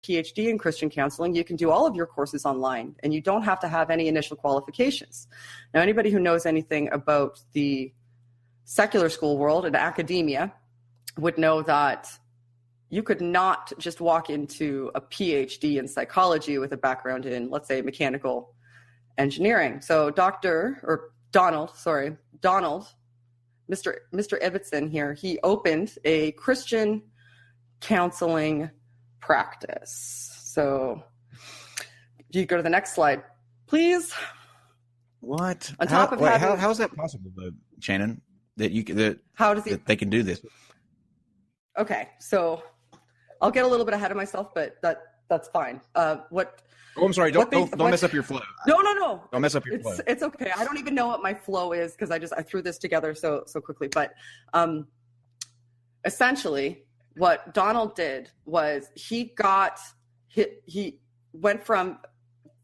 PhD in Christian counseling, you can do all of your courses online, and you don't have to have any initial qualifications. Now, anybody who knows anything about the secular school world and academia would know that you could not just walk into a PhD in psychology with a background in, let's say, mechanical engineering. So Donald, Mr. Ibbotson here, he opened a Christian counseling practice. So you go to the next slide, please. What? On top of having, how is that possible, though, Shannon? That they can do this? Okay, so I'll get a little bit ahead of myself, but that's fine. Oh, I'm sorry. Don't mess up your flow. No. Don't mess up your flow. It's okay. I don't even know what my flow is because I threw this together so quickly. But essentially, what Donald did was he went from,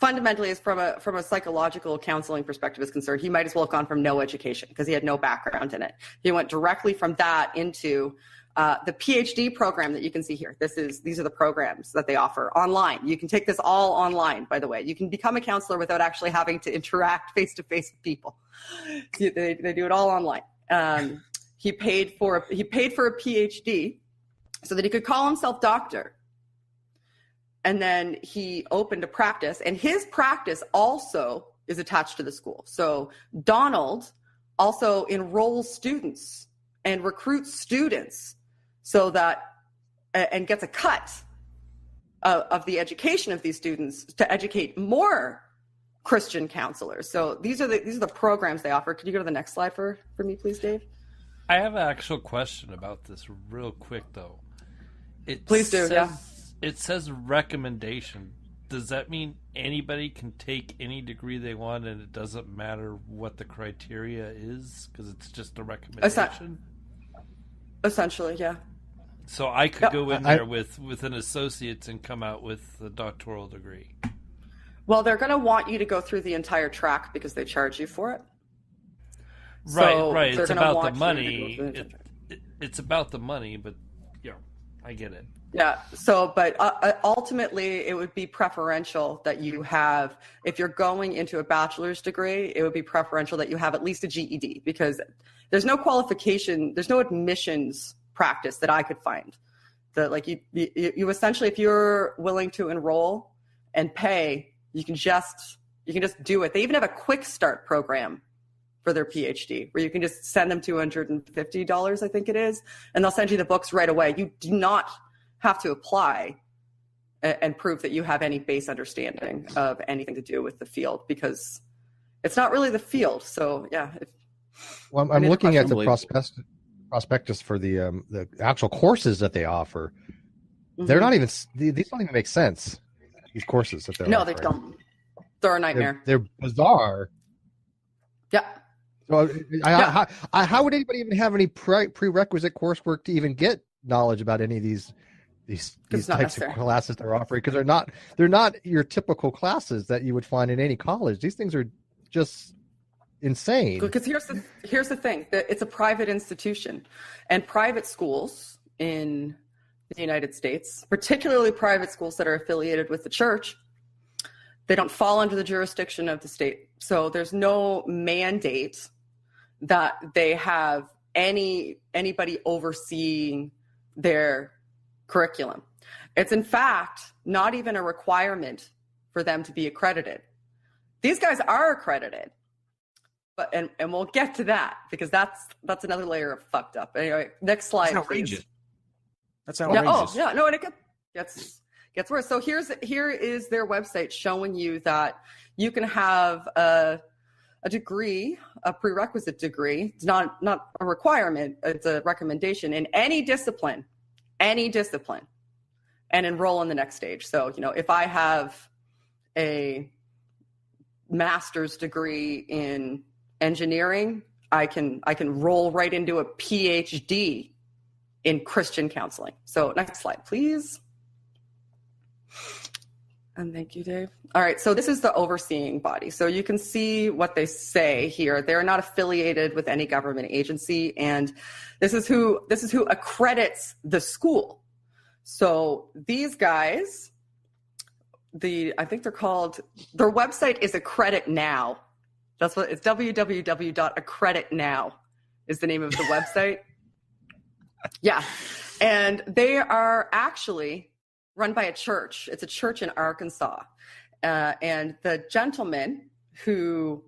fundamentally, as from a psychological counseling perspective is concerned, he might as well have gone from no education because he had no background in it. He went directly from that into the PhD program that you can see here. These are the programs that they offer online. You can take this all online, by the way. You can become a counselor without actually having to interact face-to-face with people. They do it all online. He paid for a PhD so that he could call himself doctor. And then he opened a practice, and his practice also is attached to the school. So Donald also enrolls students and recruits students so that, and gets a cut of the education of these students to educate more Christian counselors. So these are the programs they offer. Could you go to the next slide for me, please, Dave? I have an actual question about this real quick, though. Please do, yeah. It says recommendation. Does that mean anybody can take any degree they want and it doesn't matter what the criteria is because it's just a recommendation? Essentially, yeah. So I could go in there with an associate's and come out with a doctoral degree. Well, they're going to want you to go through the entire track because they charge you for it. Right. It's about the money. It's about the money, but I get it. Yeah. So, but ultimately, it would be preferential that you have, if you're going into a bachelor's degree, it would be preferential that you have at least a GED because there's no qualification, there's no admissions practice that I could find. That like you essentially, if you're willing to enroll and pay, you can just do it. They even have a quick start program for their PhD where you can just send them $250, I think it is, and they'll send you the books right away. You do not have to apply and prove that you have any base understanding of anything to do with the field because it's not really the field. So yeah. Well, I'm looking at the prospectus for the actual courses that they offer. Mm-hmm. They're not even, these don't even make sense. These courses that they're offering. They don't. They're a nightmare. They're bizarre. Yeah. So how would anybody even have any prerequisite coursework to even get knowledge about any of these types of classes they're offering? Because they're not your typical classes that you would find in any college. These things are just insane. Because here's the thing, that it's a private institution, and private schools in the United States, particularly private schools that are affiliated with the church, they don't fall under the jurisdiction of the state. So there's no mandate that they have anybody overseeing their curriculum. It's in fact not even a requirement for them to be accredited. These guys are accredited, but and we'll get to that because that's another layer of fucked up. Anyway, next slide, please. That's outrageous. And it gets worse. So here is their website showing you that you can have a degree, a prerequisite degree. It's not a requirement. It's a recommendation in any discipline, and enroll in the next stage. So, if I have a master's degree in engineering, I can roll right into a PhD in Christian counseling. So next slide, please. And thank you, Dave. All right, so this is the overseeing body. So you can see what they say here. They're not affiliated with any government agency, and this is who accredits the school. So these guys I think they're called, their website is Accredit Now. That's what it's, www.accreditnow is the name of the website. Yeah. And they are actually run by a church. It's a church in Arkansas. And the gentleman who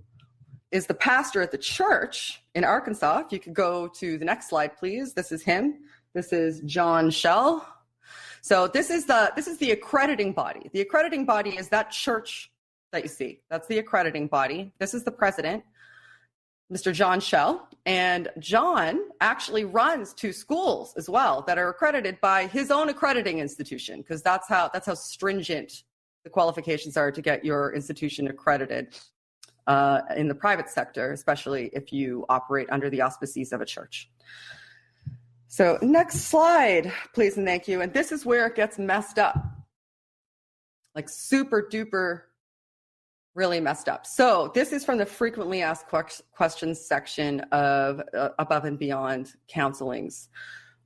is the pastor at the church in Arkansas, if you could go to the next slide, please. This is him. This is John Schell. So this is the accrediting body. The accrediting body is that church that you see. That's the accrediting body. This is the president, Mr. John Schell. And John actually runs 2 schools as well that are accredited by his own accrediting institution, because that's how stringent the qualifications are to get your institution accredited in the private sector, especially if you operate under the auspices of a church. So next slide, please and thank you. And this is where it gets messed up, like super duper, really messed up. So this is from the frequently asked questions section of Above and Beyond Counseling's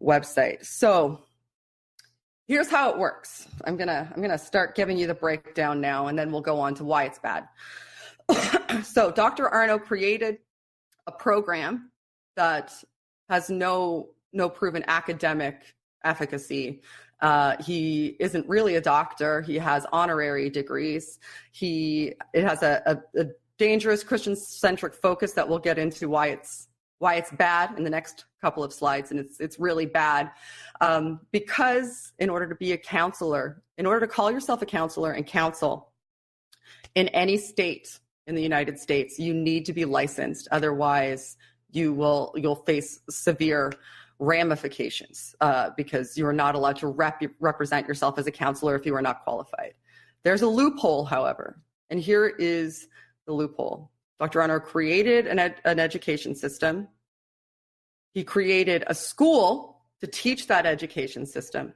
website. So here's how it works. I'm gonna start giving you the breakdown now, and then we'll go on to why it's bad. So Dr. Arno created a program that has no proven academic efficacy. He isn't really a doctor. He has honorary degrees. It has a dangerous Christian-centric focus that we'll get into why it's bad in the next couple of slides, and it's really bad because in order to be a counselor, in order to call yourself a counselor and counsel in any state in the United States, you need to be licensed. Otherwise, you'll face severe ramifications because you are not allowed to represent yourself as a counselor if you are not qualified. There's a loophole, however, and here is the loophole. Dr. Arno created an education system. He created a school to teach that education system.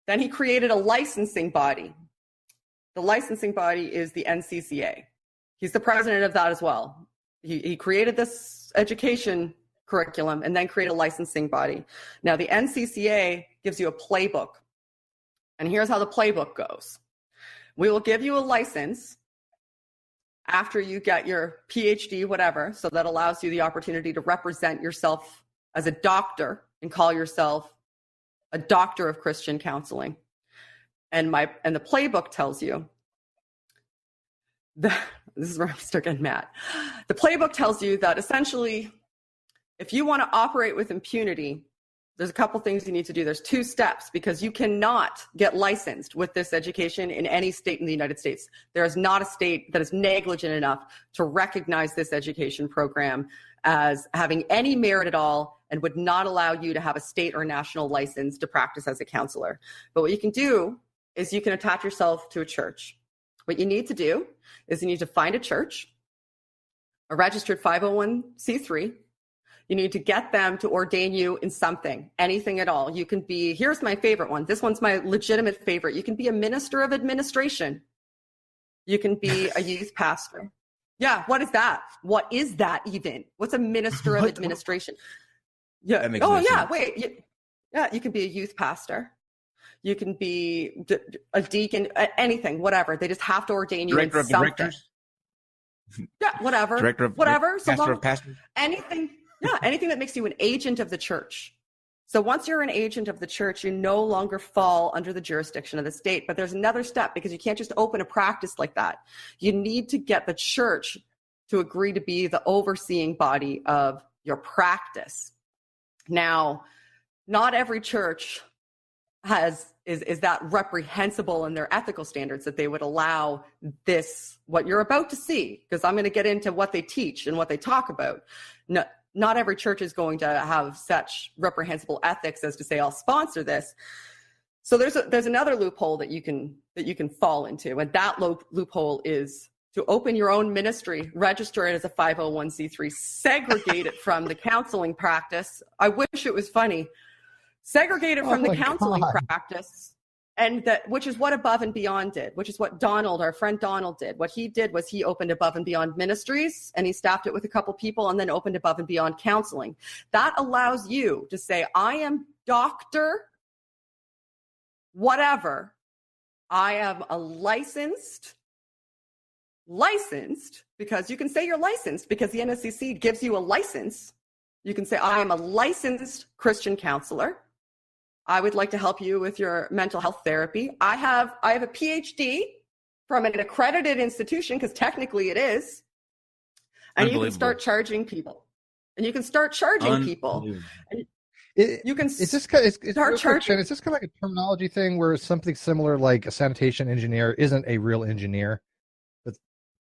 Then he created a licensing body. The licensing body is the NCCA. He's the president of that as well. He created this education curriculum and then create a licensing body. Now, the NCCA gives you a playbook. And here's how the playbook goes. We will give you a license after you get your PhD, whatever. So that allows you the opportunity to represent yourself as a doctor and call yourself a doctor of Christian counseling. And the playbook tells you that, this is where I start getting mad. The playbook tells you that essentially, if you want to operate with impunity, there's a couple things you need to do. There's 2 steps, because you cannot get licensed with this education in any state in the United States. There is not a state that is negligent enough to recognize this education program as having any merit at all and would not allow you to have a state or national license to practice as a counselor. But what you can do is you can attach yourself to a church. What you need to do is you need to find a church, a registered 501c3. You need to get them to ordain you in something, anything at all. You can be, here's my favorite one. This one's my legitimate favorite. You can be a minister of administration. You can be a youth pastor. Yeah, what is that? What is that even? What's a minister of administration? Yeah. Oh, yeah, sense. Wait. You can be a youth pastor. You can be a deacon, anything, whatever. They just have to ordain you Director in of something. Directors? Yeah, whatever. Director of whatever. Pastor of Pastors? Anything. Yeah, anything that makes you an agent of the church. So once you're an agent of the church, you no longer fall under the jurisdiction of the state. But there's another step, because you can't just open a practice like that. You need to get the church to agree to be the overseeing body of your practice. Now, not every church is that reprehensible in their ethical standards that they would allow this, what you're about to see, because I'm going to get into what they teach and what they talk about. No, not every church is going to have such reprehensible ethics as to say, I'll sponsor this. So there's another loophole that you can fall into, and that loophole is to open your own ministry, register it as a 501c3, segregate it from the counseling practice. I wish it was funny. Segregate it from the counseling practice, and which is what Above and Beyond did, which is what Donald, our friend Donald, did. What he did was he opened Above and Beyond Ministries, and he staffed it with a couple people, and then opened Above and Beyond Counseling. That allows you to say, I am Dr. whatever, I am a licensed, because you can say you're licensed because the NSCC gives you a license. You can say, I am a licensed Christian counselor. I would like to help you with your mental health therapy. I have a PhD from an accredited institution, because technically it is. And you can start charging people. And you can start charging people. And you can it's just kind of, start charging. It's just kind of like a terminology thing where something similar like a sanitation engineer isn't a real engineer. But,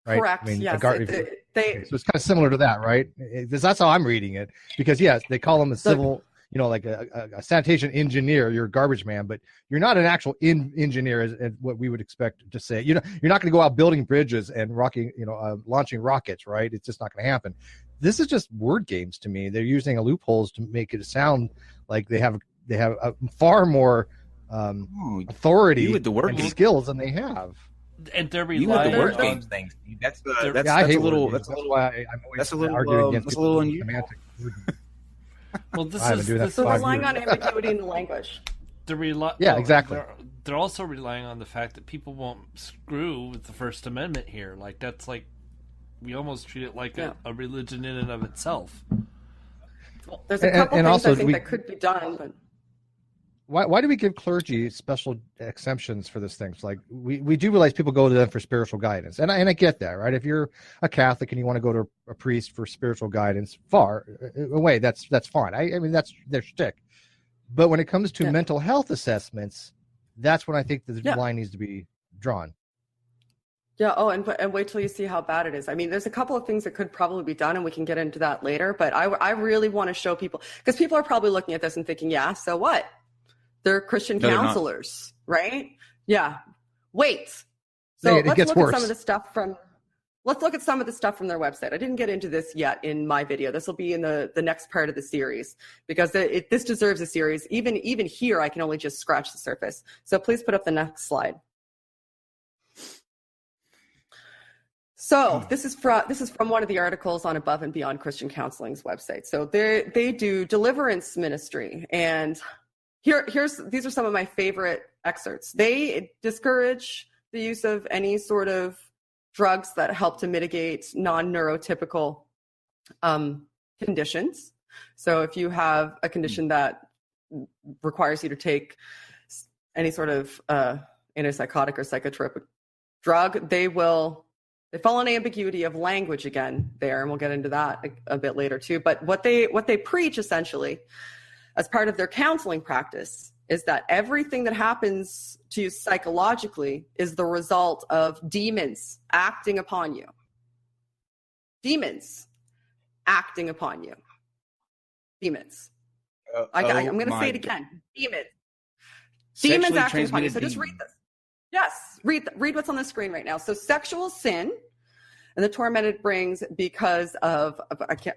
right? Correct. I mean, yes. so it's kind of similar to that, right? That's how I'm reading it. Because, yes, they call them a civil, like a sanitation engineer. You're a garbage man, but you're not an actual engineer, as what we would expect to say. You're not going to go out building bridges and launching rockets, right? It's just not going to happen. This is just word games to me. They're using loopholes to make it sound like they have a far more authority and skills than they have. And they're relying on word games things. That's a little unusual. Well, they're relying on ambiguity in the language. Exactly. They're also relying on the fact that people won't screw with the First Amendment here. Like, that's like, we almost treat it like a religion in and of itself. Well, there's a couple things I think that could be done, but why do we give clergy special exemptions for this thing? It's like we do realize people go to them for spiritual guidance, and I get that, right? If you're a Catholic and you want to go to a priest for spiritual guidance, that's fine. I mean, that's their shtick. But when it comes to mental health assessments, that's when I think the line needs to be drawn. Yeah. Oh, and wait till you see how bad it is. I mean, there's a couple of things that could probably be done, and we can get into that later. But I really want to show people, because people are probably looking at this and thinking, yeah, so what? They're Christian counselors, right? Yeah. Wait. So let's look at some of the stuff from their website. I didn't get into this yet in my video. This will be in the next part of the series, because this deserves a series. Even here, I can only just scratch the surface. So please put up the next slide. So this is from one of the articles on Above and Beyond Christian Counseling's website. So they do deliverance ministry, and these are some of my favorite excerpts. They discourage the use of any sort of drugs that help to mitigate non-neurotypical conditions. So if you have a condition that requires you to take any sort of antipsychotic or psychotropic drug, they fall on ambiguity of language again there, and we'll get into that a bit later too. But what they preach essentially as part of their counseling practice is that everything that happens to you psychologically is the result of demons acting upon you. Demons acting upon you. Demons. I'm going to say it again. Demons. Demons acting upon you. So just read this. Yes, read what's on the screen right now. So sexual sin and the torment it brings because of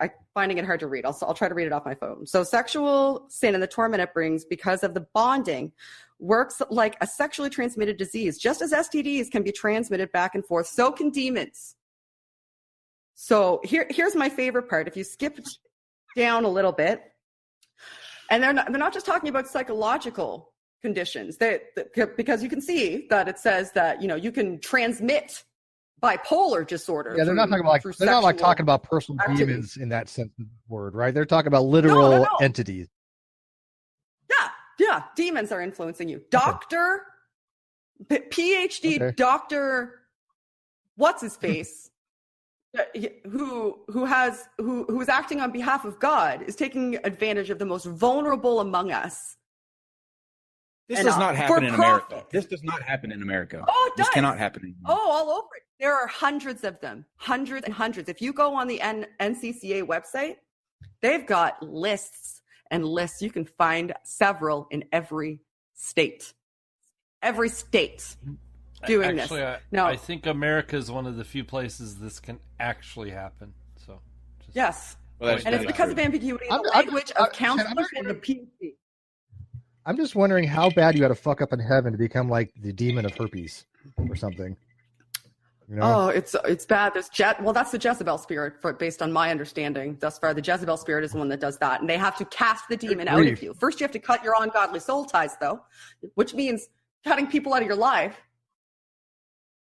I'm finding it hard to read. I'll try to read it off my phone. So sexual sin and the torment it brings because of the bonding works like a sexually transmitted disease. Just as STDs can be transmitted back and forth, so can demons. So here's my favorite part. If you skip down a little bit, and they're not just talking about psychological conditions, because you can see that it says that you can transmit bipolar disorder. Yeah, they're not talking about personal demons in that sense of the word, right? They're talking about literal entities. Yeah, demons are influencing you. Doctor, PhD doctor, what's his face, who is acting on behalf of God, is taking advantage of the most vulnerable among us. This does not happen in America. This does not happen in America. Oh, it does. This cannot happen in America. Oh, all over it. There are hundreds of them. Hundreds and hundreds. If you go on the NCCA website, they've got lists and lists. You can find several in every state. Every state doing this. I think America is one of the few places this can actually happen. So, yes. And it's because of ambiguity in the language of counselors and the PhD. I'm just wondering how bad you got to fuck up in heaven to become like the demon of herpes or something. Oh, it's bad. That's the Jezebel spirit, based on my understanding thus far. The Jezebel spirit is the one that does that, and they have to cast the demon out of you. First, you have to cut your ungodly soul ties, though, which means cutting people out of your life.